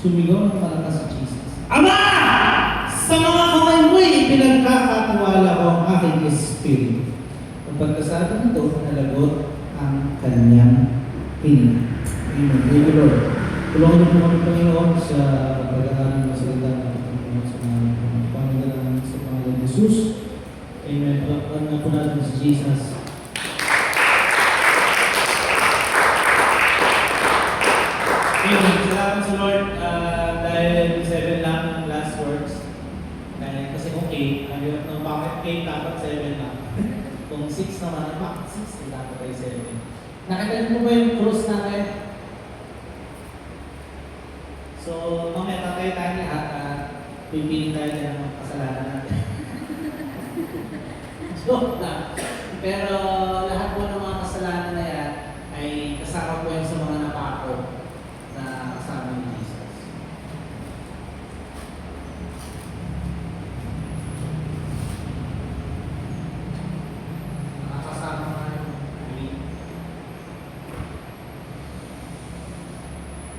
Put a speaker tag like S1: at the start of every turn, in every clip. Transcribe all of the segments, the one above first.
S1: Sumigaw ng malakas si Jesus. Ama! Sa mga kamay mo'y pinagkakatiwala ko ang aking espiritu. Ang pagkasabi nito, nalagot ang kanyang hininga. Amen. Thank you, Lord. Tulungan niyo po kami, Panginoon, sa pagkakaroon ng salita ng Panginoon sa mga Panginoon sa pangalan ni Jesus. Amen. Pagkakaan na po natin si Jesus. Amen. Salamat sa Lord dahil 7 lang ang last words. Kasi kung 8, bakit 8 dapat 7 lang? Kung 6 naman, bakit 6 dapat ay 7? Nakita mo ba yung cross natin? So, mamaya tatay tayo lahat at pipili tayo ng mga kasalanan natin. Joke lang. Pero lahat po ng mga kasalanan na yan ay kasama po yan sa mga napako na kasama ni Jesus. Nakakasama nga yung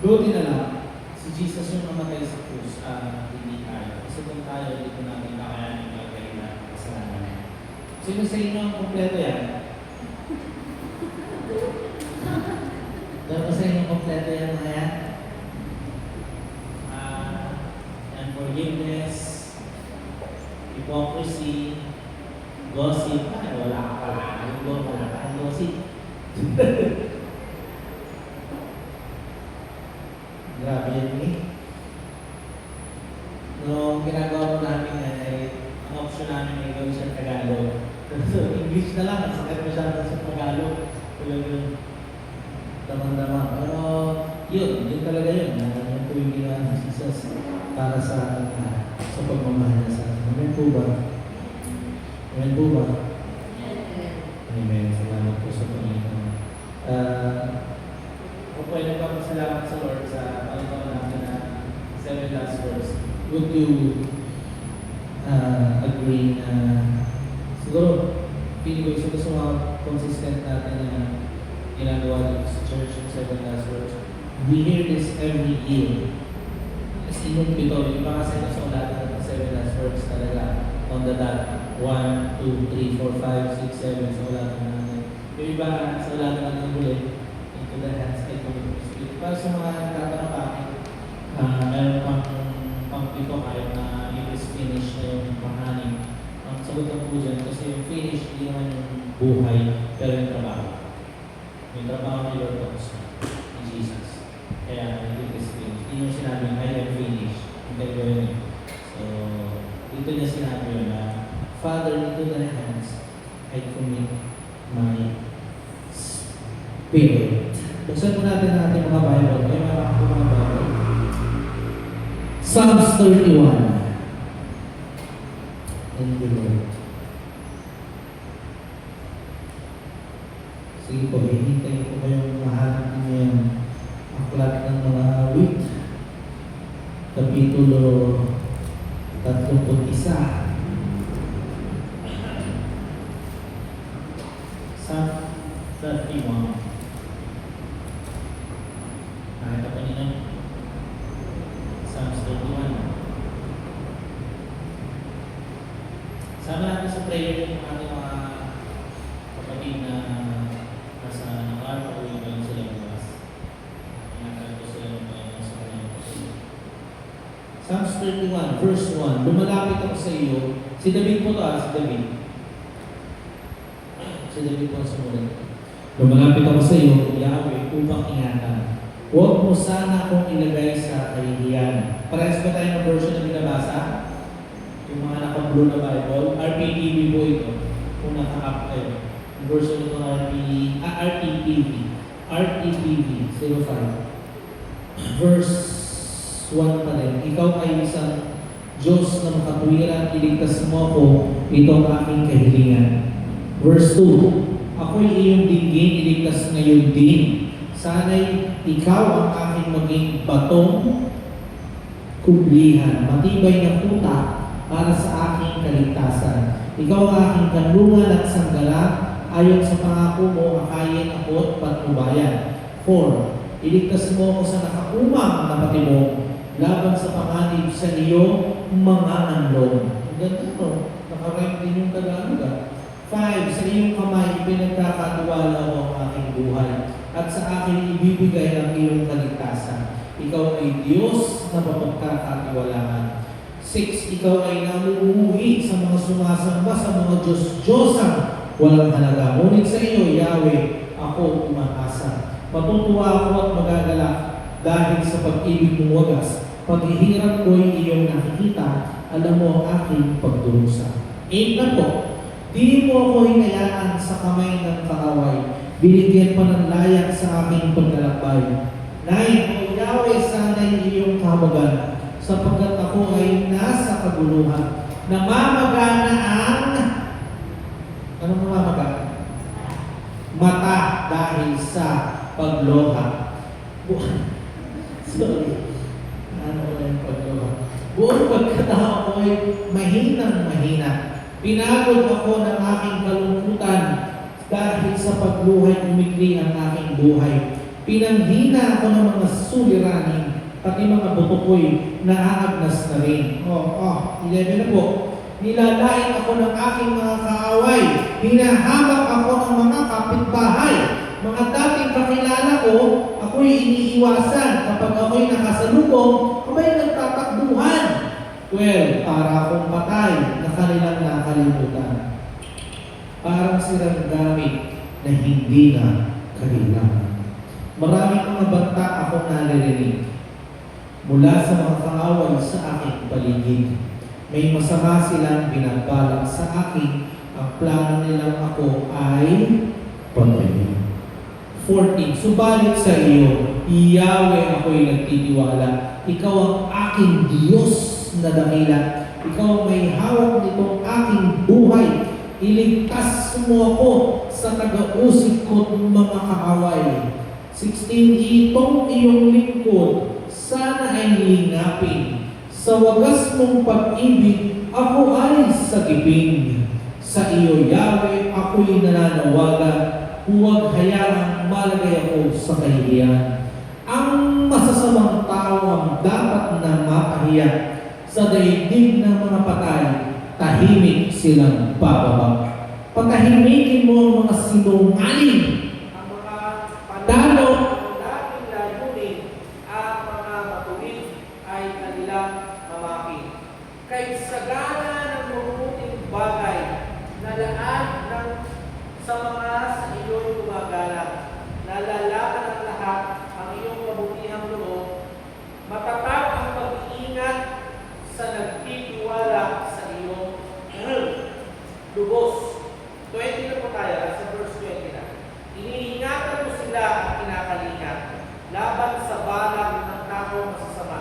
S1: buti na lang, si Jesus yung namatay sa krus, hindi tayo. Kasi kung tayo, hindi ko natin kakayanin gagawin na kasalanan na yan. Sino sa inyo ang kompleto yan? Dahil sa inyo kompleto yan mga yan? Unforgiveness, hypocrisy, gossip. Ay, wala ka pala. Wala ka ang gossip. Grabe yan eh. Noong ginagawa ko namin ay ang option namin ay gawin siya Tagalog. So, English na lang, ang sakit masyado sa Tagalog. Tulad yung damang-dama. Pero yun talaga yun. Yung po yung ginawa ng Jesus para sa pagmamahal niya sa atin. Amen po ba? Amen po ba? Amen. Salamat po sa Panginoon. Kung pwede pa salamat sa Lord sa pagkakaroon natin na 7 last words. Would you agree na siguro feeling ko isa gusto mga consistent natin na ginagawa dito sa church yung 7 last words. We hear this every year. Kasi yung pito, yung mga sa ulat ng 7 last words talaga on the dot. 1, 2, 3, 4, 5, 6, 7 sa ulat natin. Yung iba sa ulat ng huli, into the hands of the Spirit. Para sa mga nagtatanong pa akin, meron pang pito kahit na it is finished na yung pang-anim. Ang sagot ng po dyan, kasi yung finish, hindi naman yung buhay, pero yung trabaho. Yung trabaho ni Lord tapos ni Jesus. Kaya it is finished. Hindi yung sinabi, I am finished. Hindi ko yun. So, dito niya sinabi yun na, Father, into thy hands, I commit my spirit. Buksan po natin ang ating mga Bible. May marami po mga Bible. Psalms 31. Thank you, Lord. Sige po, hihintay ko kayong mahanap niyo yung aklat ng mga awit. Kapitulo 31. Psalm 31. Nakita pa niyo na? Psalms 31. Sama natin sa prayer yung ating mga kapatid na nasa nakar o yung sila bukas. Inakal ko sila ng Panginoon sa kanyang pagkakas. Psalms 31, verse 1. Lumalapit ako sa iyo. Si David po to, si David. Si David po sa mulat. Lumalapit ako sa iyo, Yahweh, upang ingatan. Huwag mo sana akong ilagay sa kahihiyan. Parehas ba tayo ng version na binabasa? Yung mga naka-blue na Bible. RPTV po ito. Kung naka-up kayo. Yung version ito RTPV. RTPV 05. Verse 1 pa rin. Ikaw ay isang Diyos na makatuwiran. Iligtas mo ako. Ito ang aking kahilingan. Verse 2. Ako'y iyong dinggin. Iligtas ngayon din. Sana'y ikaw ang aking maging batong kublihan, matibay na kuta para sa aking kaligtasan. Ikaw ang aking kanlungan at sanggala, ayon sa pangako mo, akayin ako at patnubayan. 4. Iligtas mo ako sa nakaumang na patibong, laban sa panganib sa iyong mga anlong. Ang ganda, no? Nakarime din yung Tagalog. 5, sa iyong kamay, pinagkakatiwala mo ang aking buhay, at sa akin ibibigay ang iyong kaligtasan. Ikaw ay Diyos na mapagkakatiwalaan. 6, ikaw ay namumuhi sa mga sumasamba sa mga Diyos-Diyosang walang halaga. Ngunit sa iyo, Yahweh, ako umaasa. Matutuwa ako at magagalak dahil sa pag-ibig mong wagas. Paghihirap ko'y iyong nakikita, alam mo ang aking pagdurusa. 8 na po, di mo ako hinayaan sa kamay ng kaaway. Binigyan pa ng layak sa aking paglalakbay. 9, O Yahweh, sana'y iyong kahabagan, sapagkat ako ay nasa kaguluhan. Namamagana ang... Anong namamagana? Mata dahil sa pagloha. Sorry. Ano na yung pagloha? Buong pagkatao ko ay mahinang-mahina. Pinagod ako ng aking kalungkutan dahil sa pagluhay umikli ang aking buhay. Pinanghina ako ng mga suliranin, pati mga buto ko'y naaagnas na rin. 11 na po. Nilalain ako ng aking mga kaaway. Hinahamak ako ng mga kapitbahay. Mga dating kakilala ko, ako'y iniiwasan. Kapag ako'y nakasalubong, ako'y nagtatakbuhan. 12, para akong patay na kanilang nakalimutan. Parang silang gamit na hindi na kailangan. Maraming mga banta akong naririnig mula sa mga kaaway sa aking paligid. May masama silang binabalak sa akin. Ang plano nilang ako ay patayin. 14. Subalit sa iyo, Yahweh, ako'y nagtitiwala. Ikaw ang aking Diyos na dakila. Ikaw ang may hawak nitong aking buhay. Iligtas mo ako sa taga-usig ko't mga kaaway. 16. Itong iyong lingkod, sana ay lingapin. Sa wagas mong pag-ibig, ako ay sagipin. Sa iyo, Yahweh, ako'y nananawagan. Huwag hayaang malagay ako sa kahihiyan. Ang masasamang tao ang dapat na mapahiya. Sa daigdig ng mga patay, tahimik silang bababa. Patahimikin mo ang mga sinungaling, ang mga padalo, dating layunin, at mga matuwid ay kanilang mamakin. Kay sagana ng mabuting bagay, nalaan ng sa mga sa iyo'y gumagalang, nalalaman ang lahat ang iyong kabutihang loob, matatag ang pag-iingat sa nagtitiwala sa iyong lubos. 20 na po tayo, sa verse 20 na. Iniingatan mo sila at kinakalingat, laban sa balang ng tao masasama.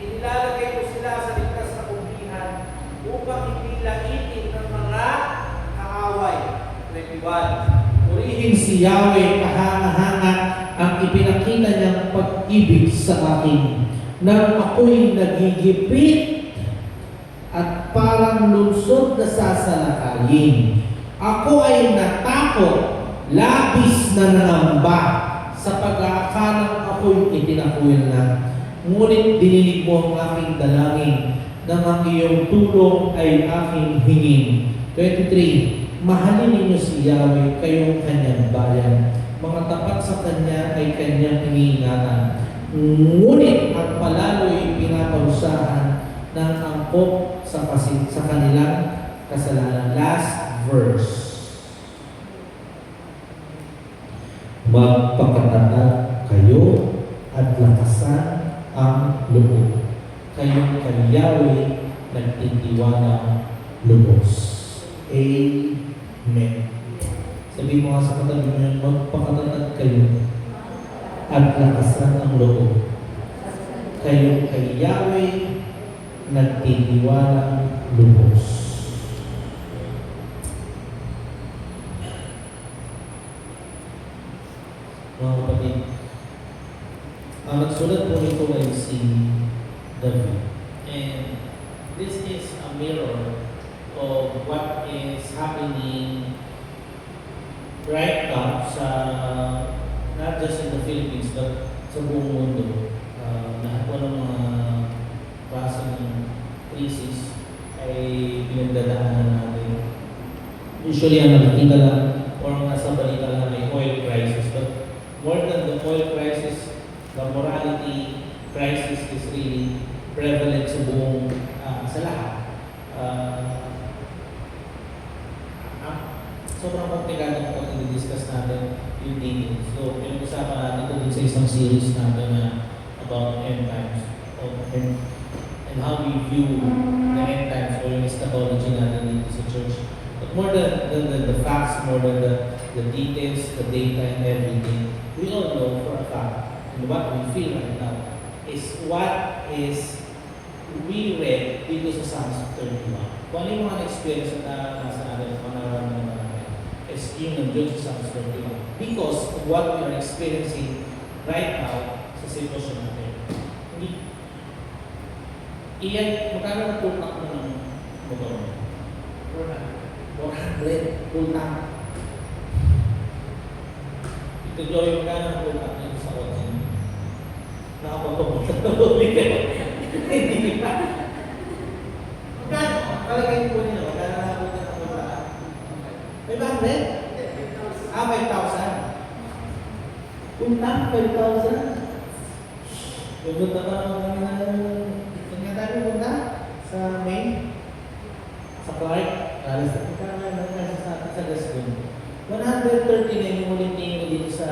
S1: Inilalagay mo sila sa ligtas na kumpihan upang hindi laitin ng mga kaaway. 21. Purihin si Yahweh, kahanga-hanga ang ipinakita niyang pag-ibig sa akin, nang ako'y nagigipit at parang lunsod na sasalakayin. Ako ay natakot, labis na nangamba sa pag-aakalang ako'y itinakwil na. Ngunit dininig mo ang aking dalangin, nang ang iyong tulong ay aking hingin. 23. Mahalin ninyo si Yahweh, kayong kanyang bayan. Mga tapat sa kanya ay kanyang iniingatan. Ngunit ang palalo'y pinaparusahan ng angkop sa kanilang kasalanan. Last verse. Magpakatatag kayo at lakasan ang loob. Kayong kay Yahweh nagtitiwala lubos. Amen. Sabi mo nga sa katabi mo, magpakatatag kayo at lakasan ang loob. Kayo kay Yahweh nagtitiwala lubos. Mga kapatid, ang nagsulat po nito ay si David. And this is a mirror of what is happening right now sa not just in the Philippines but sa buong mundo. Lahat po ng mga Usually, ang nakikita lang or nasa balita lang may oil crisis. But more than the oil crisis, the morality crisis is really prevalent sa buong, sa lahat. Sobrang komplikado kung i-discuss natin yung dating. So, pinag-usapan natin ito din sa isang series natin na about end times. And how we view the end times or yung eschatology natin dito sa church. But more than the facts, more than the details, the data and everything, we all know for a fact, and what we feel right now, is what is we read dito sa Psalms 31. Kung ano yung mga experience na nasa natin, panaraman naman natin, is yung nandun sa Psalms 31. Because of what we are experiencing right now sa sitwasyon natin. Iyan, magkano na full tank mo ng motor? 400 full tank. Ito Joy, magkano na full tank nito sa kotse? Nakapagpapunta na ulit kayo. Hindi pa. Magkano? Kalagay po nila, magkano na napunta ng full tank? 500? 5,000. Full tank, 5,000. Pupunta pa naman kami punta sa Maine, sa Clark, alas na sa Gascon. 130 na yung ulit tingin dito sa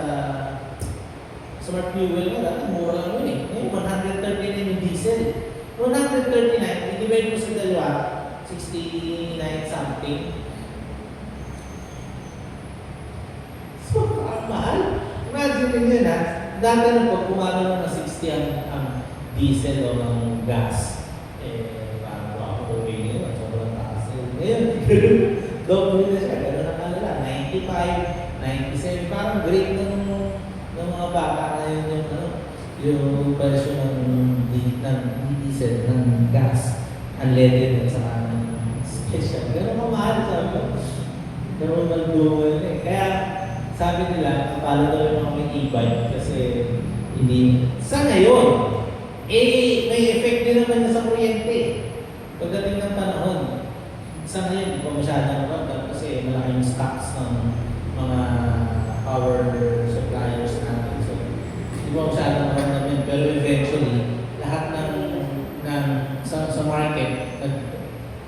S1: smart fuel mo, dati mura lang yun eh. Ngayon, 130 na yung diesel. 139, i-divide mo sa dalawa, 69 something. So, mahal. Imagine nyo na, dati na pag kumano na 60 ang diesel o ng gas. Parang ako okay nyo, sobrang taas. Ngayon, double na siya, gano'n na kalala, 95, 97, parang great ng mga baka ngayon yung presyo ng diesel, ng gas, unleaded at saka ng special. Gano'n mamahal sabi ko. Gano'n mag-dual eh. Kaya sabi nila, kapalo daw yung mga may e-bike kasi hindi. Sa ngayon, may effect din naman sa kuryente. Pagdating ng panahon, sa ngayon, hindi pa masyadong maganda kasi malaking stocks ng mga power suppliers natin. So, hindi pa masyadong maganda. Pero eventually, lahat sa market,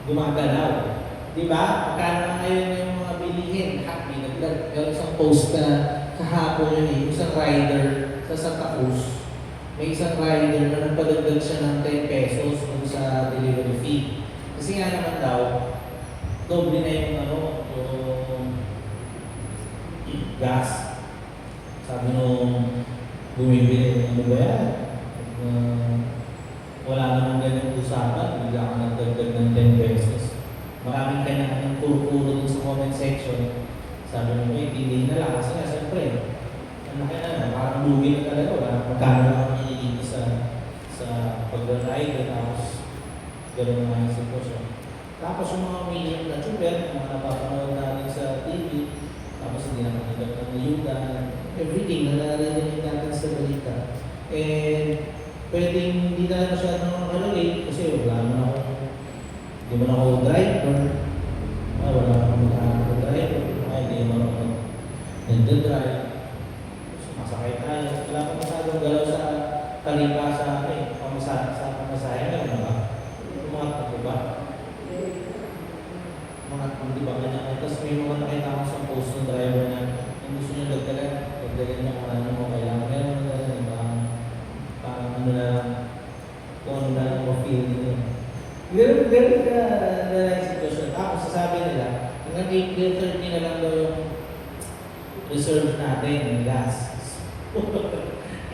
S1: gumagalaw. Diba? Magkano na ngayon yung mga bilihin? Happy. Nagkaroon isang post na kahapon yun eh. Isang rider sa Santa Cruz. May isang rider na nagpadagdag siya ng 10 pesos sa delivery fee. Kasi nga naman daw, doble na yung gas. Sabi nung bumibili, ano ba yan? Wala namang ganyan usapan, bigla ka nagdagdag ng 10 pesos. Maraming kanya-kanyang kuro-kuro dun sa comment section. Sabi nung, hindi na lang. Kasi nga, siyempre, parang lugi na talaga. Wala magkano lang ang hinihindi sa pag-ride. Tapos, gano'n naman yung sitwasyon. Tapos yung mga medium na tuber, mga napapanood natin sa TV, tapos hindi na makagap ng ayuda, everything na narinig natin sa balita. And pwedeng hindi na masyadong relate kasi wala naman ako, hindi man ako driver, wala akong driver, hindi naman ako nagdadrive. Masakay tayo. Wala pa masyadong galaw sa kalipasa sa pamasahe na ba? Umangat ako ba? Umangat mo, di ba? Tapos may mga nakita ko sa post ng driver na yung gusto niya dagdagan niya kung ano mo kailangan. Meron na parang ano na kung ano na mo feel niyo. Ganun ka na yung sitwasyon. Tapos sasabi nila, hanggang April 30 na lang daw yung reserve natin ng gas.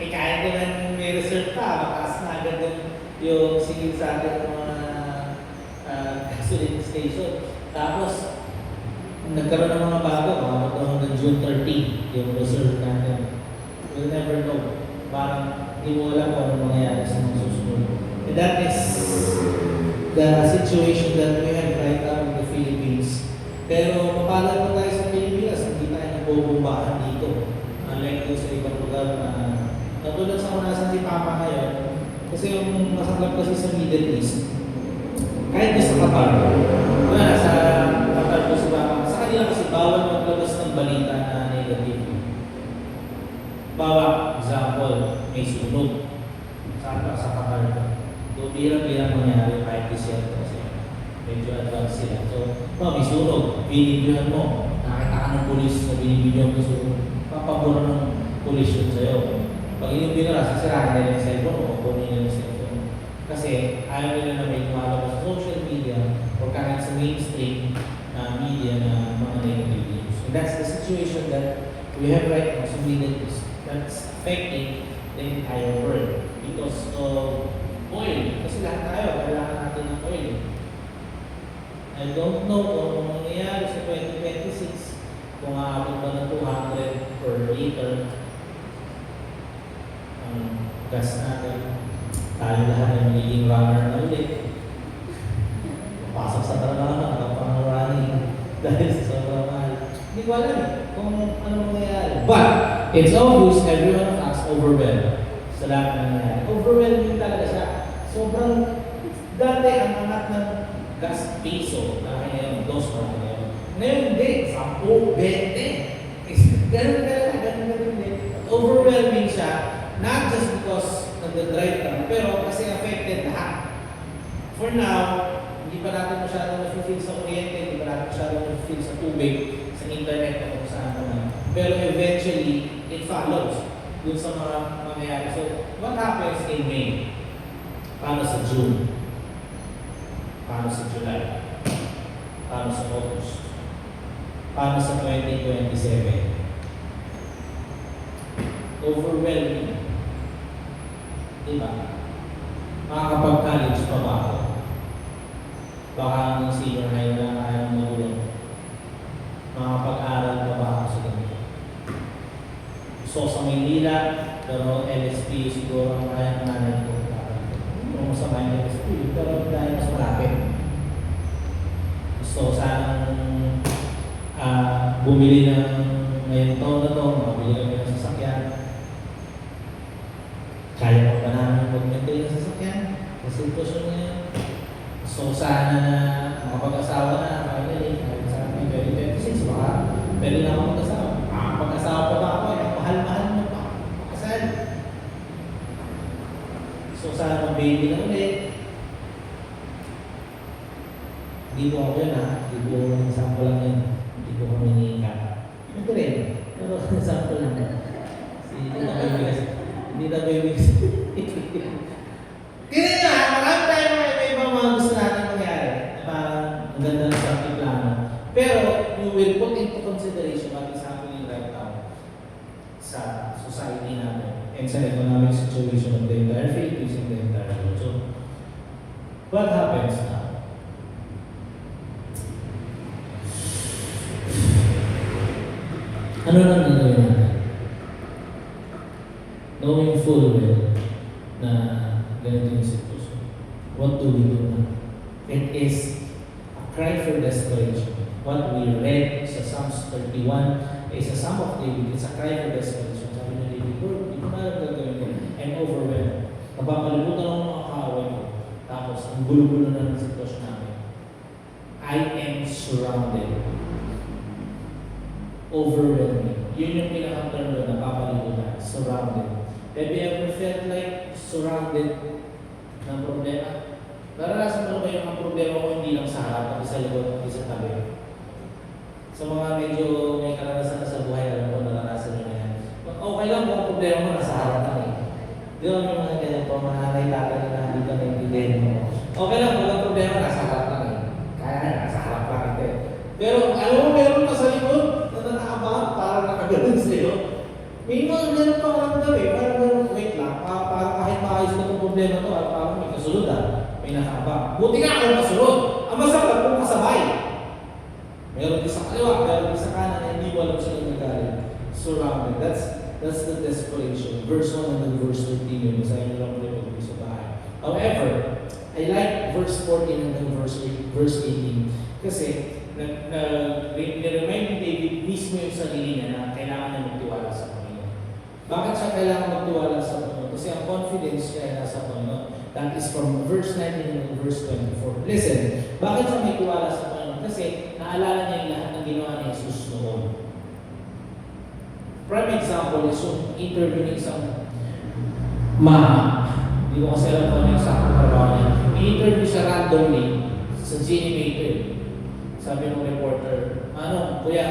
S1: Kahit naman may reserve pa, makaas na agad yung singil sa atin ng mga gasoline station. Tapos, nagkaroon ng mga bago, hanggang June 30, yung reserve natin. We'll never know. Parang hindi mo alam kung ano mangyayari sa mga susunod. And that is the situation that we have right now in the Philippines. Pero mapalad pa tayo sa Pilipinas, hindi tayo nabubumbahan dito. Unlike doon sa ibang lugar na natulad sa kunasan si Papa ngayon, kasi yung masaklap kasi sa Middle East, kahit sa Qatar, wala sa Qatar po si Papa, sa nila kasi bawal maglabas ng balita na negative. Bawa, example, may sunog. Sa Qatar. So, bilang mangyari kahit disyerto kasi medyo advance sila. So, may sunog, binibigyan mo, nakita ka ng pulis na binibigyan mo sunog, papabura ng pulis yun sa'yo. Pag yung binara, sasirahan nila yung cellphone o kunin nila yung cellphone. Kasi ayaw nila na may lumalabas sa social media o kahit sa mainstream media na mga negative news. And that's the situation that we have right now. So that's affecting the entire world because of oil. Kasi lahat tayo, kailangan natin ng oil. I don't know kung mangyayari sa 2026 kung aabot ba ng 200 per liter ang gas natin. Tayo lahat ay magiging runner na ulit. Pasok sa trabaho, nakapang-running dahil sa sobrang mahal. Hindi ko alam kung ano mangyayari. But, it's obvious every one of us overwhelmed sa lahat ng nangyayari. Overwhelming talaga siya. Sobrang, dati ang anak ng gas piso, dahil ngayon, dos na ngayon. Ngayon, hindi. 10, 20. Ganun din. Overwhelming siya, not just because nag-drive ka, pero kasi affected lahat. For now, hindi pa natin masyadong na-feel sa kuryente, hindi pa natin masyadong na-feel sa tubig, sa internet o kung saan naman. Pero eventually, it follows dun sa mga mangyayari. So, what happens in May? Paano sa June? Paano sa July? Paano sa August? Paano sa 2027? Overwhelming. Diba? Makakapag-college pa ba ako? Baka ang senior high na kaya magulang. Makakapag-aral pa ba ako sa ganito? So sa Maynila, pero LSP siguro ang kaya nanay ko. Kung masama yung LSP, pero dahil mas malapit. Gusto ko sanang bumili ng ngayong taon na ito, makabili kami ng sasakyan. Kaya mo ba namin mag-maintain ng sasakyan? Sa sitwasyon na yun. So sana na makapag-asawa na, finally, kahit sa akin, 2026, baka pwede na ako mag-asawa. Makapag-asawa pa ba ako? Mahal-mahal mo pa. Makasal. So sana mag-baby na ulit. Hindi ko ako yun ha. Hindi ko sample lang yun. Hindi ko kami niika. Ito rin. Pero sample lang. Hindi na baby kasi. Kaya nga, marami tayo may mga gusto natin mangyari. Parang ang ganda ng sa plano. Pero, you will put into consideration what is happening right now sa society natin and sa economic situation of the entire Philippines and the entire world. So, what happens now? Ano nang gagawin natin? Knowing full well na ganito yung sitwasyon. What do we do now? It is a cry for desperation. What we read sa Psalms 31 is a Psalm of David. It's a cry for desperation. Sabi na David, Lord, hindi ko na gagawin ko. I'm overwhelmed. Napapalimutan ako mga kaaway ko. Tapos, ang gulo-gulo na ng sitwasyon namin. I am surrounded. Overwhelming. Yun yung pinaka-term doon, napapalimutan. Surrounded. Have you ever felt like surrounded ng problema? Naranasan mo ba yung ang problema ko hindi lang sa harap, pati sa likod, pati sa tabi? Sa mga medyo may karanasan na sa buhay, alam mo, naranasan nyo na yan. Okay lang kung ang problema mo nasa harap lang eh. Di ba may mga ganyan po, mga nanay-tatay na hindi ka naintindihan mo. Okay lang kung ang problema nasa harap lang eh. Kaya na, nasa harap lang ito eh. Pero alam mo, meron pa sa likod na nakakabangat, parang nakagalan sa'yo. May mga ganun pang ramdam eh. Parang ganun, wait lang, parang kahit maayos na itong problema to, parang may kasunod may nakabang. Buti nga kung kasunod. Ang masarap kung kasabay. Meron din sa kaliwa, meron din sa kanan, na hindi mo alam siya nagagaling. Surrounded. That's the desperation. Verse 1 and then verse 13 yun. Masahin nyo lang ulit pag sa bahay. However, I like verse 14 and then verse 18. Kasi, niremind ni David mismo yung sarili niya na kailangan niya magtiwala sa Panginoon. Bakit siya kailangan magtiwala sa Panginoon? Kasi ang confidence niya ay nasa Panginoon. That is from verse 19 and verse 24. Listen, bakit siya may tiwala sa Panginoon? Kasi naalala niya yung lahat ng ginawa ni Jesus noon. Prime example is yung interview ng isang hindi ko kasi alam kung ano yung sakong trabaho niya. I-interview siya randomly sa GMA. Sabi ng reporter, kuya,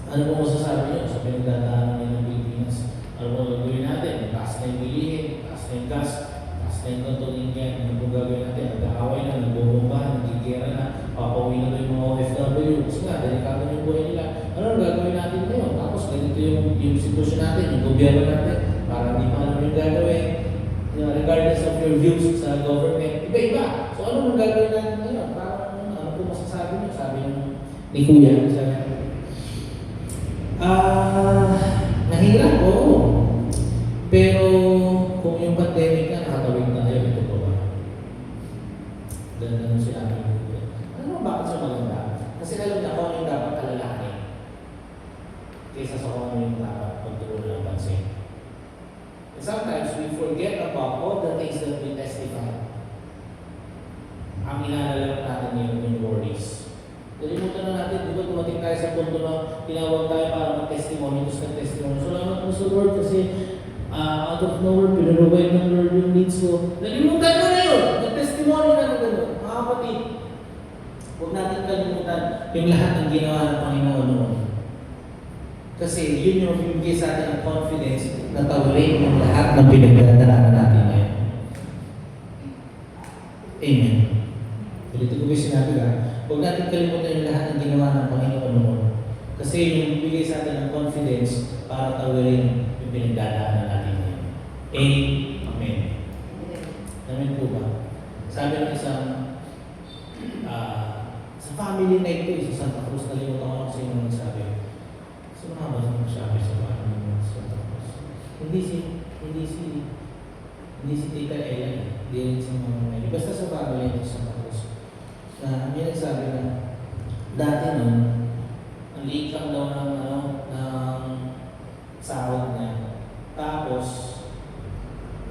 S1: ano po masasabi niyo sa pinagdadaanan niya ng Pilipinas? Ano po gagawin natin? Taas na yung bilihin, taas na yung gas, taas na yung kontulingan. Ano po gagawin natin? Nag-aaway na, nagbubomba, nagigera na, papauwi na yung mga OFW. Kasi nga, delikado yung buhay nila. Ano gagawin natin ngayon? Tapos ganito yung sitwasyon natin, yung gobyerno natin, para hindi pa alam yung gagawin. Regardless of your views sa government, iba-iba. So ano gagawin natin ngayon? Parang ano po masasabi niyo? Sabi ni Kuya, sabi nahirap po. Pero kung yung pandemic na nakatawid tayo, ito po ba? Ganda nung sinabi ni Kuya. Ano bakit siya maganda? Kasi alam niya kung ano yung dapat alalahanin kaysa sa kung ano yung dapat pagtuloy ng pansin. Sometimes we forget about all the things that we testify. Ang inaalala natin ngayon yung worries. Nalimutan na natin, di ba tumating tayo sa punto na tinawag tayo para mag-testimony, gusto ng testimony. Salamat mo sa Lord kasi out of nowhere, pinarobay ng Lord yung needs ko. Nalimutan mo na yun! Nag-testimony na ng gano'n. Mga kapatid, huwag natin kalimutan yung lahat ng ginawa ng Panginoon noon. Kasi yun yung bibigay sa atin ng confidence na tawarin yung lahat ng pinagdadaanan natin ngayon. Amen. Ulitin ko ba yung sinabi ka? Huwag natin kalimutan yung lahat ng ginawa ng Panginoon noon. Kasi yun yung bibigay sa atin ng confidence para tawarin yung pinagdadaanan natin ngayon. Amen. Amen po ba? Sabi ng isang sa family night ko, sa Santa Cruz, nalimutan ko kasi yung nagsabi. Sumama ba yung sabi sa family night sa Santa Cruz? Hindi si Tita Ella, hindi rin sa mga may. Basta sa family night sa Santa Cruz. Na may nagsabi na dati nun, ang liit lang daw ng sahod niya. Tapos,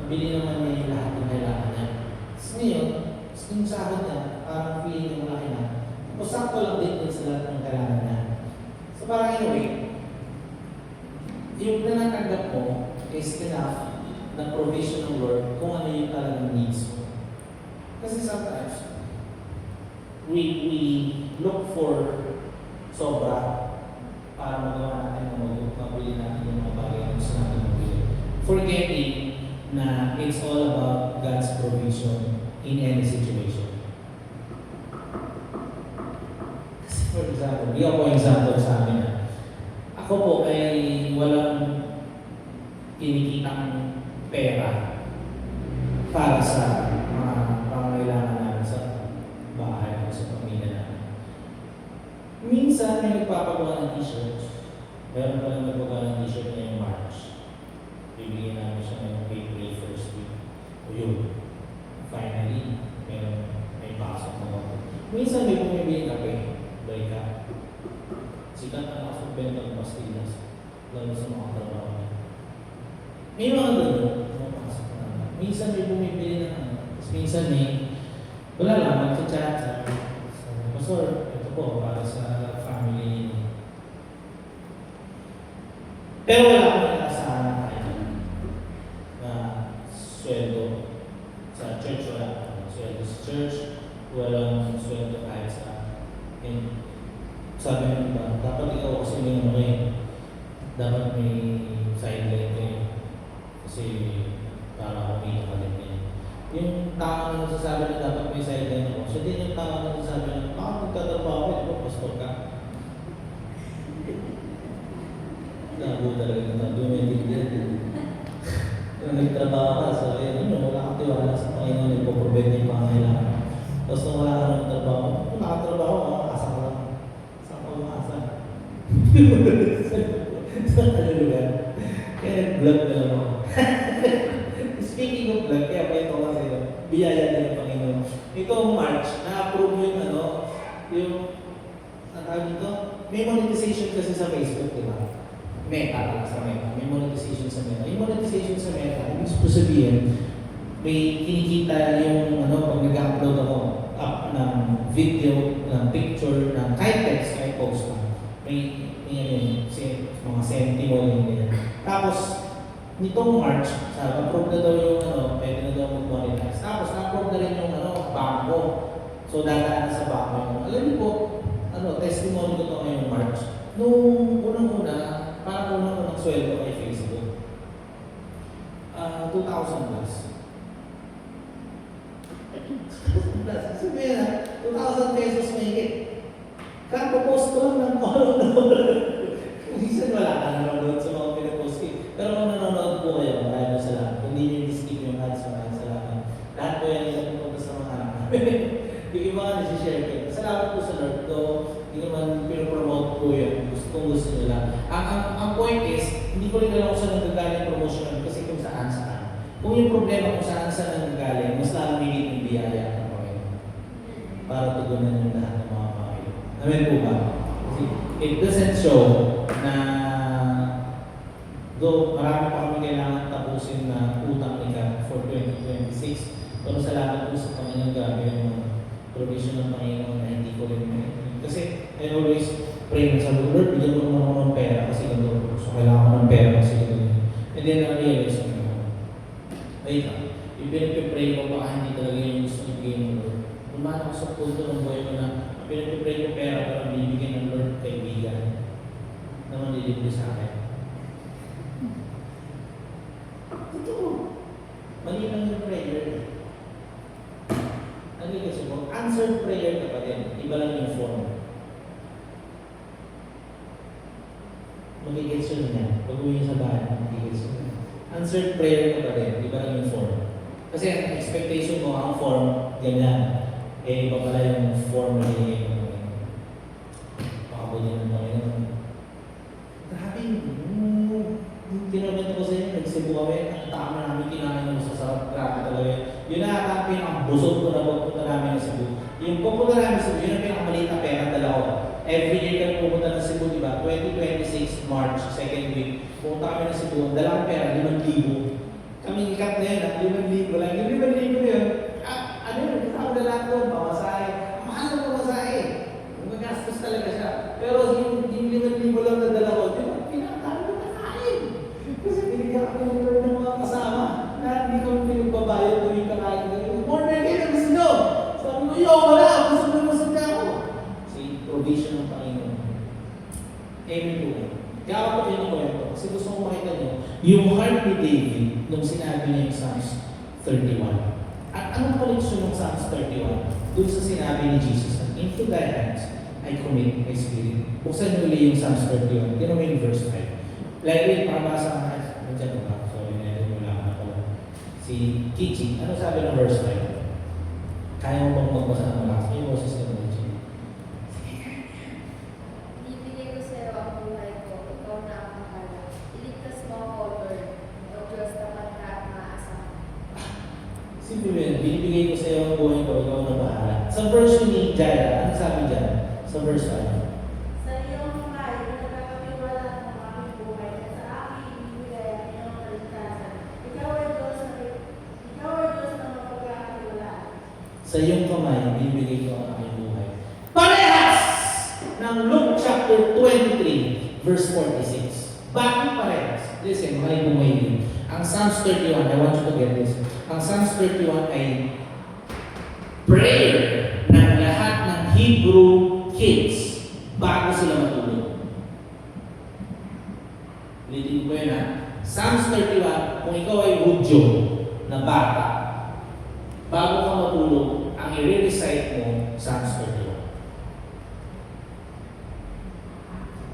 S1: nabili naman niya yung lahat ng kailangan niya. Tapos ngayon, yung sahod niya, parang feeling yung malaki na. Tapos sakto lang din sa lahat ng kailangan niya. So parang anyway, yung nanatanggap mo is enough ng provision ng Lord kung ano yung talagang needs mo. Kasi sometimes, we look for sobra para magawa natin ng mabili natin yung mga bagay na gusto natin mabili. Forgetting na it's all about God's provision in any situation. Kasi for example, bigyan ko example sa amin na ako po ay walang kinikitang pera para sa mga pangangailangan namin sa bahay o sa pamilya namin. Minsan may nagpapagawa ng t-shirts. Meron pa lang nagpapagawa ng t-shirt ngayong March. Bibigyan namin siya ngayong April 1st week. O yun. Finally, may pasok na ako. Minsan may bumibili kape. Buy ka. Sikat na nakasagbenta ng pastillas. Lalo sa mga trabaho niya. May mga gano'n. Mapasok na naman. Minsan may bumibili na tapos minsan wala lang, mag-chat. Pastor, ito po para sa family. Pero wala akong inaasahan na tayo na sweldo sa church. Wala sweldo sa church. Walang sweldo kahit sa sabi ng iba, dapat ikaw kasi dapat may sideline kayo. Kasi para kumita ka din kayo. Yung tao na nagsasabi na dapat may sideline ako, siya din yung tao na nagsasabi na magtatrabaho ako, ito, pastor ka. Nago talaga na dumitigil. Kung nagtrabaho ka, sabi, wala kang tiwala sa Panginoon, nagpo-provide yung pangailangan. Tapos kung wala ka ng trabaho, kung nakatrabaho ka, asa ka lang. Saan ka umasa? Saan ka lugar? Kaya vlog na lang ako. Speaking of vlog, kaya pa ito kasi biyaya din ng Panginoon. Itong March, na-approve yung dito, may monetization kasi sa Facebook, di ba? Meta sa Meta. May monetization sa Meta. Yung monetization sa Meta, ibig sabihin, may kinikita yung pag nag-upload ako, up ng video, ng picture, ng kahit text, kahit post lang. May ano yun, mga sentimo yun, ganyan. Tapos, nitong March, sabi, approve na daw yung pwede na daw mag-monetize. Tapos, approve na rin yung bangko. So, dadaan na sa bangko yung, alam niyo po, testimony ko ito ngayong March. Nung unang-una, parang unang-unang sweldo kay Facebook. 2,000 plus. 2,000 plus. Sabi na, 2,000 pesos may higit. Kaka-post ko lang ng minsan wala ka nanonood sa mga pinapost ko. Pero kung nanonood po kayo, maraming salamat. Hindi nyo i-skip yung ads, maraming salamat. Lahat po yan yung pupunta sa mga yung iba nga nasi-share ko. Salamat po sa Lord. Hindi naman pinopromote po yun. Kung gusto nyo lang. Ang point is, hindi ko rin alam kung saan nagagaling promotion kasi kung saan. Kung yung problema kung saan nagagaling, mas lalong higit yung biyaya ng Panginoon. Para tugunan yung lahat ng mga Panginoon. Amen po ba? Kasi it doesn't show na though marami pa kami kailangan tapusin na utang ika for 2026. Pero salamat po sa Panginoon gabi yung provision ng Panginoon na hindi ko rin kasi I always pray na sa Lord, bigyan ko naman ako ng pera kasi ganito. So kailangan ko ng pera kasi ganito. And then na-realize ko na, wait lang, ipinipray ko baka hindi talaga yung gusto ng bigyan ng Lord. Lumaan ako sa punto ng buhay ko na ipinipray ko pera para bibigyan ng Lord kaibigan na manlilibre sa akin. Totoo. Mali lang yung prayer. Ano yung kasi mo? Answered prayer ka pa din. Iba lang yung form. Magigets yun niya. Pag uwi sa bahay, magigets yun. Answered prayer ka pa din. Iba lang yung form. Kasi ang expectation mo, ang form, ganyan. Eh, iba pala yung form na hihingin mo. Pakabulin ng Panginoon. Grabe, kinabenta ko sa inyo, nagsibu kami, ang tama namin kinain ng masasarap. Grabe talaga. Yun na ang pinakabusog ko na pagpunta namin ng Cebu. Yung pagpunta namin ng Cebu, yun ang pinakamaliit na pera dala ko. Every year kami pupunta ng Cebu, di ba? 2026, March, second week. Pupunta kami ng Cebu, ang dala kong pera, 5,000. Kami ikat na yun, 5,000 lang. Yung 5,000 na yun, ano yun, kasama na lahat doon, pamasahe. Mahal ang pamasahe. Magastos talaga siya. Pero yung 5,000 lang na dala ko, di ba? Pinakatalo ko na kain. Kasi pinigyan kami ng Lord ng mga kasama. Na hindi kami pinagbabayad tuwing kakain. Order kayo ng gusto nyo. Sabi ko, yo, wala. Busog na ako. Kasi provision ng Panginoon. Amen po. Kaya ako po kinukwento. Kasi gusto kong makita nyo, yung heart ni David, nung sinabi niya yung Psalms 31. At anong koleksyon ng Psalms 31? Doon sa sinabi ni Jesus, into thy hands, I commit my spirit. Buksan nyo ulit yung Psalms 31. Tinan mo yung verse 5. Likely, pabasa ka na. Nandiyan ba? Sorry, wala ka na pala. Si Kichi, ano sabi ng verse 5? Kaya mo bang magbasa ng malakas? May boses ka na, Kichi.
S2: Ibibigay ko sa iyo ang buhay ko, ikaw na ang mahala. Iligtas mo ako, Lord. O Diyos, tapat ka at maasa.
S1: Simple yun, binibigay ko sa iyo ang buhay ko, ikaw na bahala. Sa verse ni Jaira, ano sabi dyan? Sa verse 5.
S2: Sa iyong bahay, nagkakatiwala ng aming buhay at sa aking ibibigay ang iyong kaligtasan. Ikaw ay Diyos na mapagkakatiwalaan.
S1: Sa iyong kamay, binibigay ko ang aking buhay. Parehas ng Luke chapter 23, verse 46. Bakit parehas? Listen, mga ibumay din. Ang Psalms 31, I want you to get this. Ang Psalms 31 ay prayer ng lahat ng Hebrew kids bago sila matulog. Ulitin ko yun ha. Psalms 31, kung ikaw ay Hudyo na bata, bago ka matulog, ang i-recite mo, Psalms 31.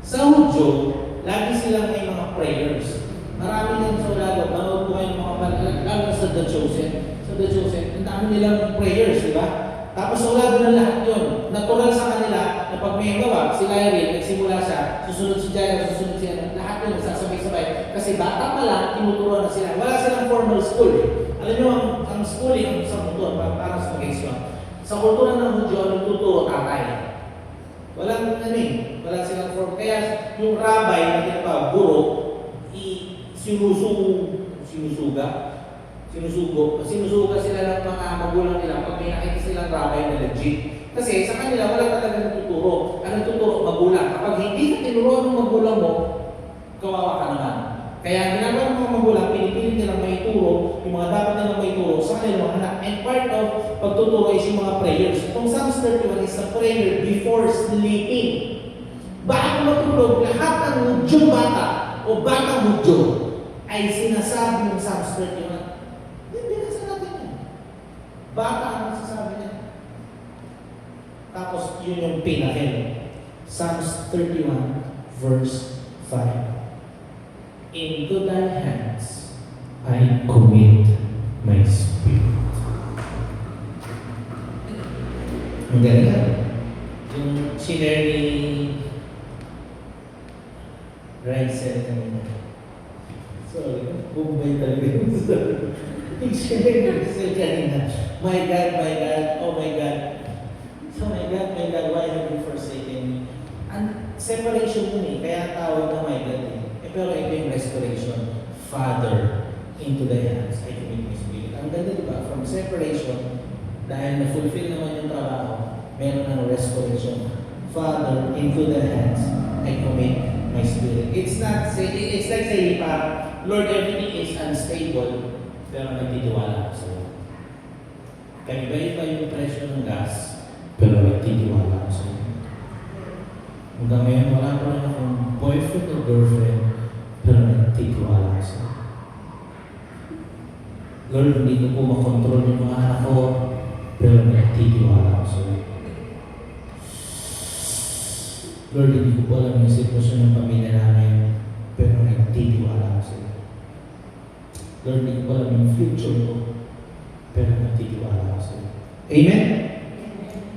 S1: Sa Hudyo, lagi silang may mga prayers. Marami lang sa Ulado, manood po kayo ng mga panalag, lalo sa The Chosen. Sa The Chosen, ang dami nilang prayers, di ba? Tapos sa Ulado na lahat yun. Natural sa kanila na pag may gawa, si Lyrie, nagsimula siya, susunod si Jaira, susunod siya, lahat yun, sasabay-sabay. Kasi bata pa lang, tinuturuan na sila. Wala silang formal school. Alam nyo, ang schooling sa mundo, parang sa mag-explain. Sa kultura ng Hudyo, ang tuturo, tatay. Walang wala silang form. Kaya yung rabbi na tinatawag, guro, sinusuga sila ng mga magulang nila pag may nakita silang rabbi na legit. Kasi sa kanila, wala talaga nagtuturo. Ang nagtuturo, magulang. Kapag hindi ka tinuruan ng magulang mo, kawawa ka naman. Kaya ginagawa ng mga magulang, pinipilit nilang may turo, yung mga dapat nilang may turo sa kanilang mga anak. And part of pagtuturo is yung mga prayers. Itong Psalms 31 is a prayer before sleeping. Bago matulog, lahat ng Hudyong bata o batang Hudyo ay sinasabi ng Psalms 31. Hindi nasa natin yan. Bata ang nasasabi niya. Tapos yun yung pinakil. Psalms 31 verse 5. Into thy hands I commit my spirit. Ang ganda. Yung sinare ni Raizel kanina. Sorry, bumay talaga yung yung sinare ni Raizel kanina. My God, oh my God. So my God, why have you forsaken me? And separation yun kaya tawag na my God pero ito yung restoration. Father, into thy hands I commit my spirit. Ang ganda diba? From separation, dahil na-fulfill naman yung trabaho, meron ng restoration. Father, into thy hands I commit my spirit. It's like saying, Lord, everything is unstable, pero nagtitiwala ako sa'yo. Kaya iba-iba yung presyo ng gas, pero nagtitiwala ako sa'yo. Hanggang ngayon, wala pa rin akong boyfriend or girlfriend, pero nagtitiwala ako sa'yo. Lord, hindi ko po makontrol yung mga anak ko, pero nagtitiwala ako sa'yo. Lord, hindi ko po alam yung sitwasyon ng pamilya namin, pero nagtitiwala ako sa'yo. Lord, hindi ko alam yung future ko, pero nagtitiwala ako sa'yo. Amen?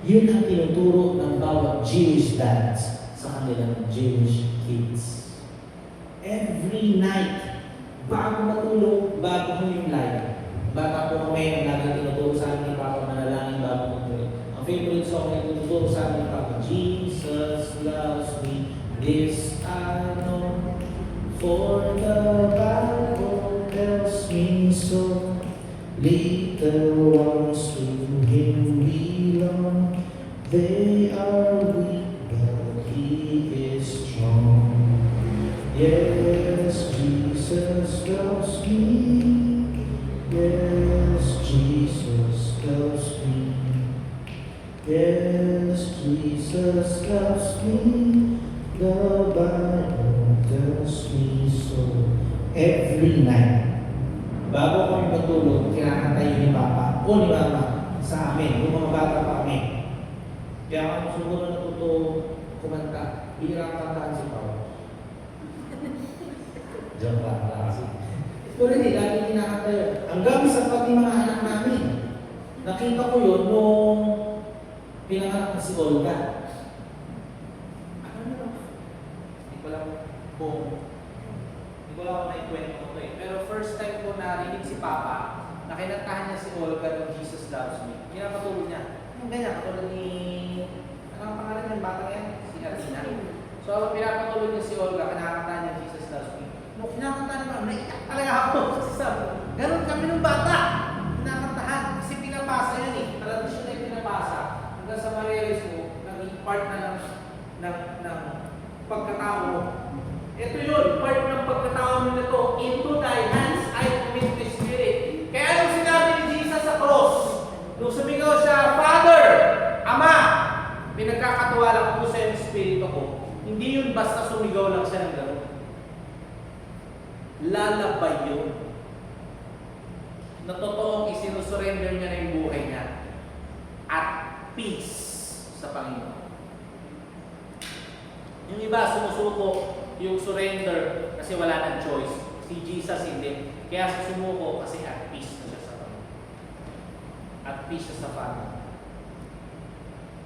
S1: Yun ang tinuturo ng bawat Jewish dads sa kanilang Jewish kids. Every night, bago matulog, bago mo yung light. Bata po kami, ang lagi tinuturo sa amin ni Papa, manalangin bago matulog. Ang favorite song na tinuturo sa amin ni Papa, Jesus loves me, this I know, for the Bible tells me so. Little ones to Him belong, they are weak, but He is strong. Yes, Jesus loves me. Yes, Jesus loves me. Yes, Jesus loves me. The Bible tells me so. Every night, bago kami matulog, kinakanta yun ni Papa o ni Mama sa amin, yung mga bata pa kami. Kaya ako siguro natuto kumanta, bihirang kantaan si Papa. Joke lang kasi. Pero hindi, lagi kinakanta yun. Hanggang sa pati mga anak namin. Nakita ko yun nung pinanganak na si Olga. Ano na? Hindi ko lang naikwento ko eh. Pero first time ko narinig si Papa na kinantahan niya si Olga ng Jesus Loves Me. Pinapatulog niya. Yung ganyan, katulad ni... Ano ang pangalan ng bata yan? Si Arcina. So, pinapatulog niya si Olga, kinakantahan niya Jesus Loves Me. Nung kinakantahan naman, naiyak talaga ako. Kasi sabi, ganun kami nung bata. Kinakantahan. Kasi pinapasa yan eh. Tradisyon na yung pinapasa. Hanggang sa marirealize mo, naging part na ng pagkatao mo. Ito yun, part ng pagkatao mo na to. Into thy hands I commit the Spirit. Kaya nung sinabi ni Jesus sa cross, nung sumigaw siya, Father, Ama, pinagkakatiwala ko sa yung Espiritu ko. Hindi yun basta sumigaw lang siya ng gano'n. Lalabay yun. Na totoong isinusurrender niya na yung buhay niya. At peace sa Panginoon. Yung iba sumusuko yung surrender kasi wala nang choice. Si Jesus hindi. Kaya sumuko kasi at peace na siya sa Panginoon. At peace siya sa Panginoon.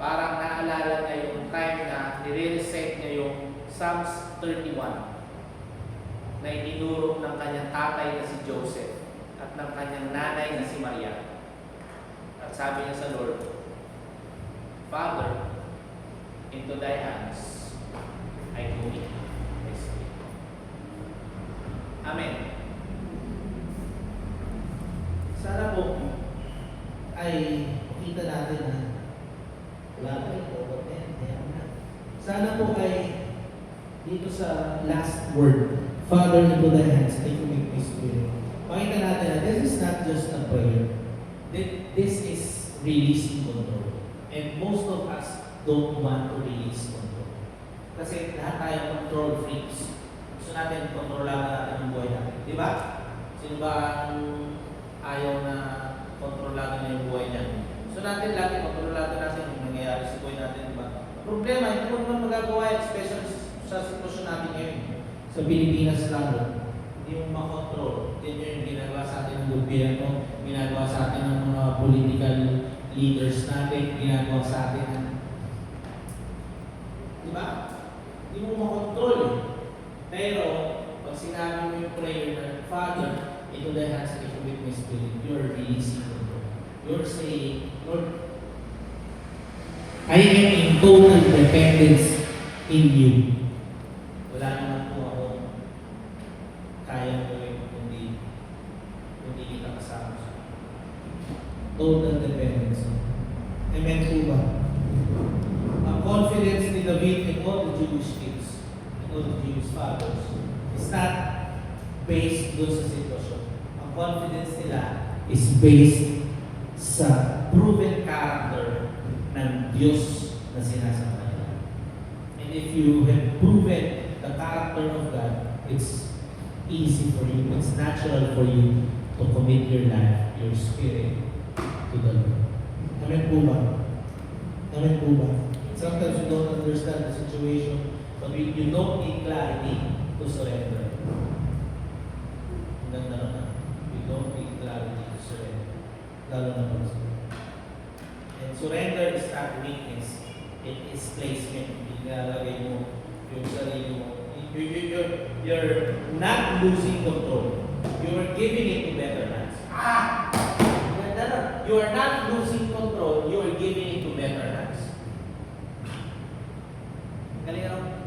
S1: Parang naalala niya yung time na nire-reset niya yung Psalms 31 na itinuro ng kanyang tatay na si Joseph at ng kanyang nanay na si Maria. At sabi niya sa Lord, Father, into thy hands I commit my spirit. Amen. Sana po ay makita natin na wala na ito, sana po ay dito sa last word, Father, into thy hands, I commit my spirit. Makita natin na this is not just a prayer. This is releasing control. And most of us don't want to release control. Kasi lahat tayo control freaks. Gusto natin kontrolahan natin ang buhay natin. Di ba? Sino ba ang ayaw na kontrolahan na yung buhay niya? Gusto natin lagi kontrolahan natin yung nangyayari sa buhay natin. Di ba? Problema, hindi mo naman magagawa yan, especially sa sitwasyon natin ngayon. Sa Pilipinas lalo, hindi mo makontrol. Yan yung ginagawa sa atin ng gobyerno, ginagawa sa atin ng mga political leaders natin, ginagawa sa atin ng... Di ba? Hindi mo makontrol eh. Pero, pag sinabi mo yung prayer na, Father, into thy hands I commit my spirit, you're releasing control. You're saying, Lord, I am in total dependence in you. Wala naman po ako kayang gawin kundi kita kasama siya. Total dependence. Amen po ba? Ang confidence ni David and all the Jewish kids and all the Jewish fathers is not based doon sa sitwasyon. Ang confidence nila is based sa proven character ng Diyos na sinasama nila. And if you have proven the character of God, it's easy for you, it's natural for you to commit your life, your spirit to the Lord. Amen po ba? Amen po ba? Sometimes you don't understand the situation, but you don't need clarity to surrender. Ang ganda na. You don't need clarity to surrender. Lalo na po sa and surrender is not weakness. It is placement. Ilalagay mo yung sarili mo. You're not losing control. You're giving it to better hands. You are not losing control. You are giving it to better hands. Galing ako.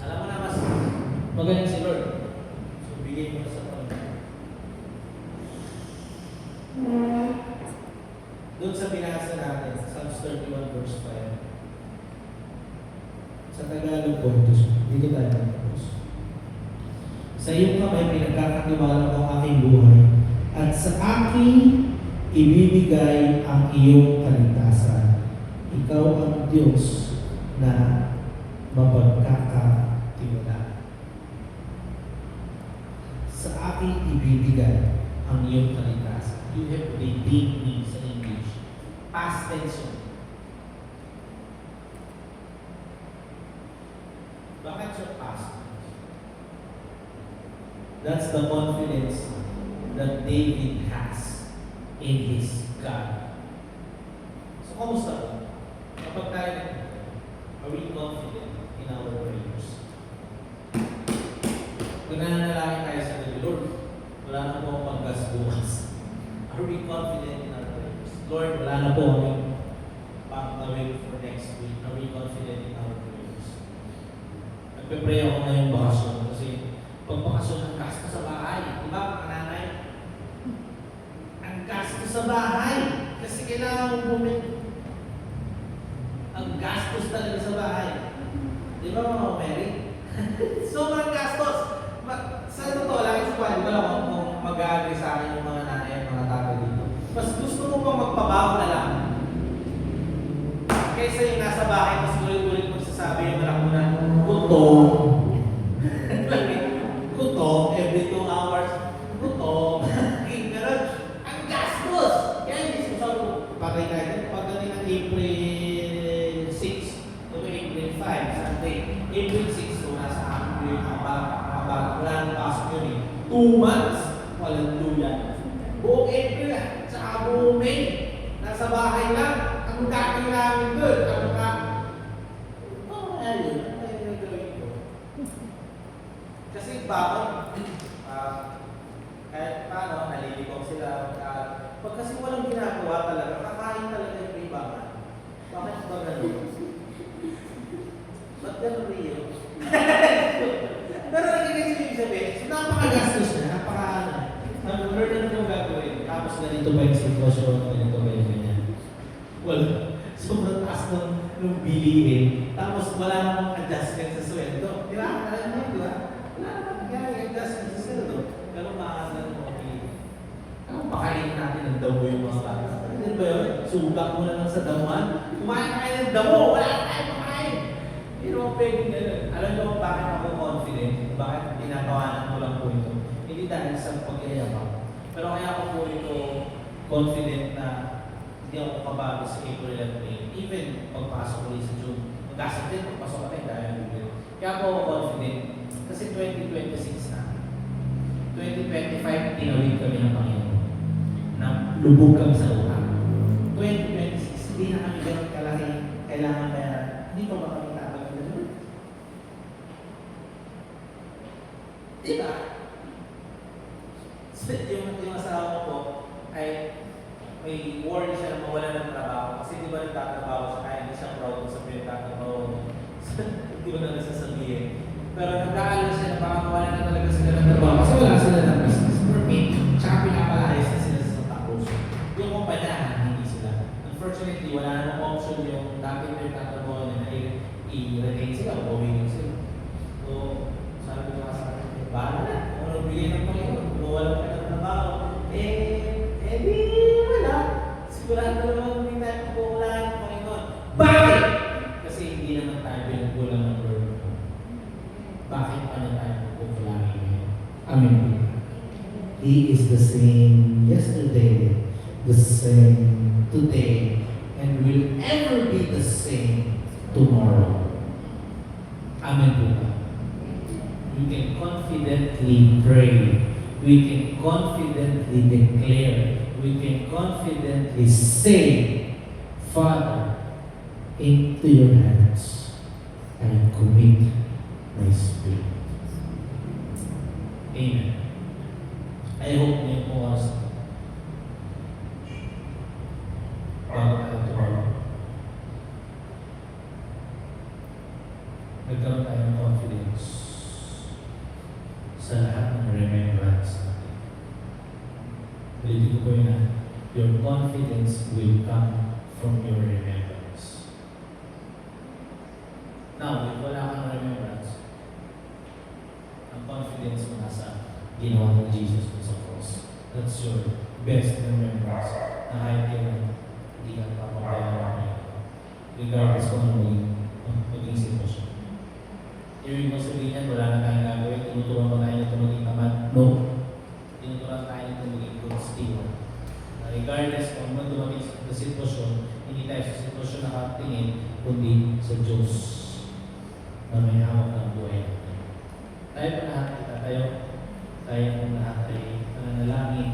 S1: Alam mo na mas magaling si Lord. So, bigay mo na sa Panginoon. Doon sa binasa natin, sa Psalms 31 verse 5. Sa Tagalog po, dito tayo tapos. Sa iyong kamay, pinagkakatiwala ko ang aking buhay, at sa aking ibibigay ang iyong kaligtasan. Ikaw ang Diyos na mapagkakatiwala. Sa aking ibibigay ang iyong kaligtasan. You have redeemed me sa English. Past tense yun. Bakit siya past tense? That's the confidence that David has in his God. So, kamusta po? Kapag tayo are we confident in our prayers? Kung nananalangin tayo sa Lord, wala na po ang panggas bukas. Are we confident in our prayers? Lord, wala na po ang pang-away for next week. Are we confident in our prayers? Nagpe-pray ako ngayong bakasyon kasi pag bakasyon ang gasto sa bahay. Diba, mga nanay? Ang gasto sa bahay. Kasi kailangan mong bumili. Ang gastos talaga sa bahay. Di ba mga Mary? Sobrang gastos. Sa totoo lang, di ba kung mag-agree sa akin yung mga nanay at mga tatay dito? Mas gusto mo pang magpabaho na lang. Kaysa yung nasa bahay, mas ulit-ulit magsasabi yung malakunan, gutom. Gutom, every 2 hours, gutom. Pero, ang gastos! Kaya hindi sabi ko, bagay tayo, pagdating ng April 6 to April 5, Sunday, April 6, so nasa amin yung wala nang pasok yun eh. 2 months, walang luyan. Buong April, tsaka buong May, nasa bahay lang. Ang dating namin doon, ano ka? Ayun, ayun yung gawin ko. Kasi bakit? Kahit paano, nalilibog sila. Pag kasi walang ginagawa talaga, kakain talaga yung ibangan. Bakit ba gano'n? Ba't gano'n rin? Pero nagiging ibig sabihin, so napakagastos na, napaka-burden na itong gagawin. Tapos ganito pa yung sitwasyon, ganito pa yung ganyan. Wala. Sobrang taas nung bilihin. Tapos wala namang adjustment sa sweldo. Di ba? Alam mo, di ba? Wala namang nangyari adjustment sa sweldo. Pero maaasahan mo, okay. Ano, pakainin natin ng damo yung mga bata. Ano ba yun? Sugat mo na lang sa damuhan. Kumain ka kayo ng damo. Wala na tayo pakain. Hindi naman pwedeng gano'n. Alam mo bakit ako confident? Bakit pinatawanan ko lang po ito? Hindi dahil sa pagyayabang. Pero kaya ako po ito confident na hindi ako kabago sa April at May. Even pagpasok ko sa June. Mag-asap din, pagpasok ka tayo dahil April. Kaya ako confident. Kasi 2026 na. 2025, tinawid kami ng Panginoon. Na lubog kami sa utang. 2026, hindi na kami ganun kalaki. Kailangan kaya, hindi pa ba kami tatag na doon? Diba? Yung asawa ko ay may worry siya na mawala ng trabaho. Kasi di ba nagtatrabaho siya, kaya hindi siya proud sa pinagtatrabaho. Di ba na nasasabihin? Pero nag-aalala siya na baka mawala na talaga sila ng trabaho. Kasi wala sila ng business permit. Tsaka pinapalayas na sila sa Santa Cruz. Yung kumpanya, hindi sila. Unfortunately, wala namang option yung dati pinagtatrabaho na i-retain sila o gawin sila. So, sabi ko nga sa akin, bahala na. Kung ano bigay ng Panginoon, kung wala ka ng trabaho, di wala. Sigurado naman hindi tayo kukulaan ng Panginoon. Bakit? Kasi hindi naman tayo pinagkulang ng Lord. Bakit pa na tayo kukulaan ngayon? Amen. He is the same yesterday, the same today, and will ever be the same tomorrow. Amen po ba? We can confidently pray. We can confidently declare. We can confidently say, Father, into your hands I commit my spirit. Amen. I hope na yung oras bago tayo tomorrow. Nagkaroon tayo ng confidence sa lahat ng remembrance natin. Ulitin ko po yun na, your confidence will come from your remembrance. Now, if wala kang remembrance, ang confidence mo nasa ginawa ng Jesus po sa cross. That's your best remembrance na kahit kailan hindi ka papabayaan mo. Regardless kung ano maging sitwasyon. Ibig mo sabihin yan, wala na tayong gagawin, tinuturuan ba tayo nito maging tamad? No. Tinuturuan tayo nito maging good steward. Regardless kung ano dumating sa sitwasyon, hindi tayo sa sitwasyon nakatingin, kundi sa Diyos na may hawak ng buhay natin. Tayo pa lahat itatayo, tayo po lahat ay pananalangin,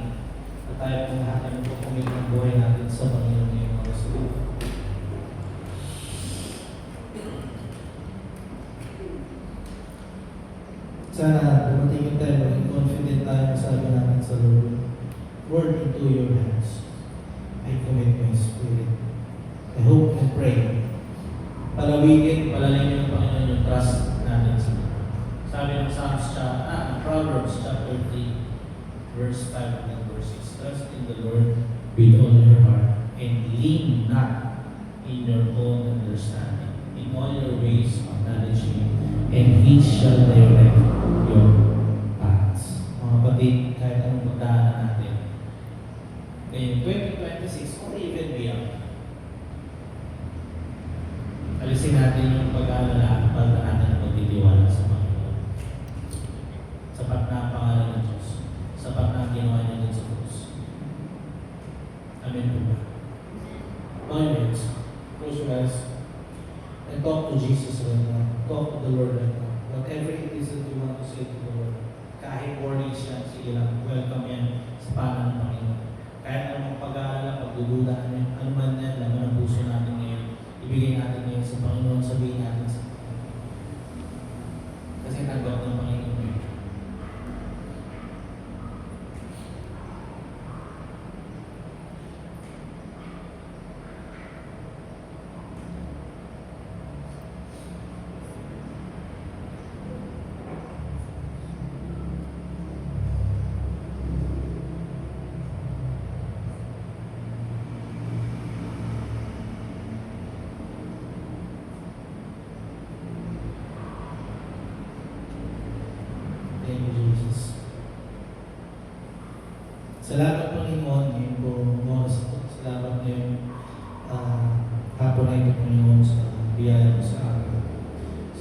S1: at tayo po lahat ay magpukumit ng buhay natin sa Panginoon ngayong mga sulit. Sana dumating yung time, maging confident tayo, sabi natin sa Lord, Word into your hands, I commit my spirit. I hope and pray. Palawigin, palalingin ng Panginoon yung trust natin sa Lord. Sabi ng Proverbs chapter 3, verse 5 and verse 6, trust in the Lord with all your heart and lean not in your own understanding. In all your ways acknowledge Him, and He shall direct your paths. Mga kapatid, kahit anong magdaanan natin, ngayong 2026 or even beyond, alisin natin yung pag-aalala at pag-aanan ng pagtitiwala sa Panginoon. Sapat na ang pangalan ng Diyos. Sapat na ang ginawa niya din sa krus. Amen po ba? Amen. Close your eyes and talk to Jesus right now. Talk to the Lord right now. Whatever it is that you want to say to the Lord, kahit worries siya, sige lang, welcome yan sa panan ng Panginoon. Kahit anong pag-aalala, pagdududa niya, ano man yan, laman ang puso natin ngayon, ibigay natin ngayon sa Panginoon, sabihin natin sa Panginoon. Kasi tanggap ng Panginoon yun.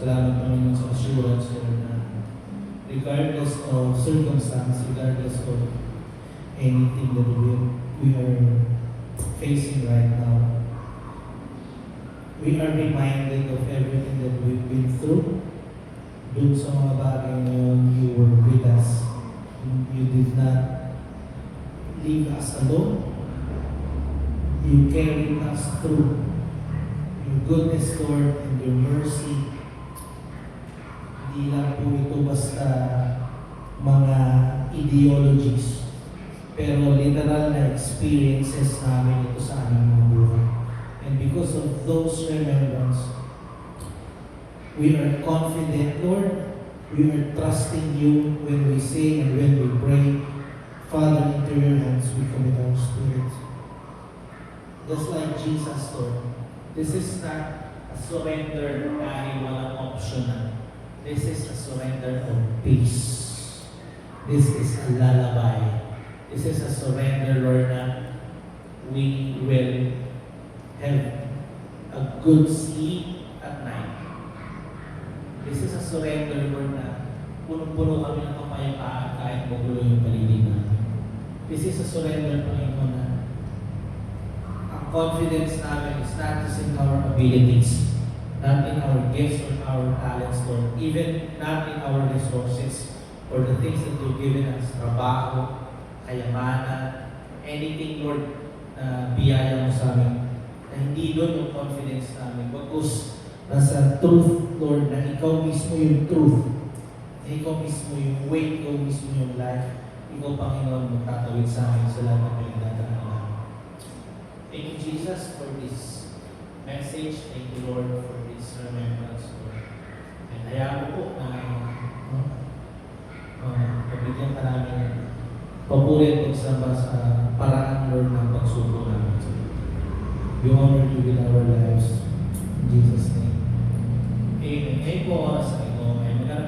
S1: Salamat Panginoon sa assurance, Lord, na regardless of circumstance, regardless of anything that we are facing right now, we are reminded of everything that we've been through. Dun sa mga bagay na yun, you were with us. You did not leave us alone. You carried us through. Your goodness, Lord, and your mercy. Hindi lang po ito basta mga ideologies, pero literal na experiences namin ito sa aming mga buhay. And because of those remembrance, we are confident, Lord. We are trusting you when we say and when we pray. Father, into your hands we commit our spirits. Just like Jesus, Lord, this is not a surrender na walang optional. This is a surrender of peace. This is a lullaby. This is a surrender, Lord, na we will have a good sleep at night. This is a surrender, Lord, na punong-puno kami ng kapayapaan kahit magulo yung paligid namin. This is a surrender, Panginoon, na ang confidence namin is not just in our abilities, not in our gifts or our talents, Lord, even not in our resources or the things that you've given us, trabaho, kayamanan, anything, Lord, na biyaya mo sa amin, na hindi doon yung confidence namin. Bagkus, nasa truth, Lord, na ikaw mismo yung truth, na ikaw mismo yung way, ikaw mismo yung life, ikaw, Panginoon, magtatawid sa amin sa lahat ng pinagdadaanan namin. Thank you, Jesus, for this message. Thank you, Lord, for this remembrance, Lord. And hayaan mo po na pabigyan ka namin papulit pagsamba sa paraan, Lord, ng pagsuko namin. We honor you with our lives. In Jesus' name. Amen. Ngayon po oras na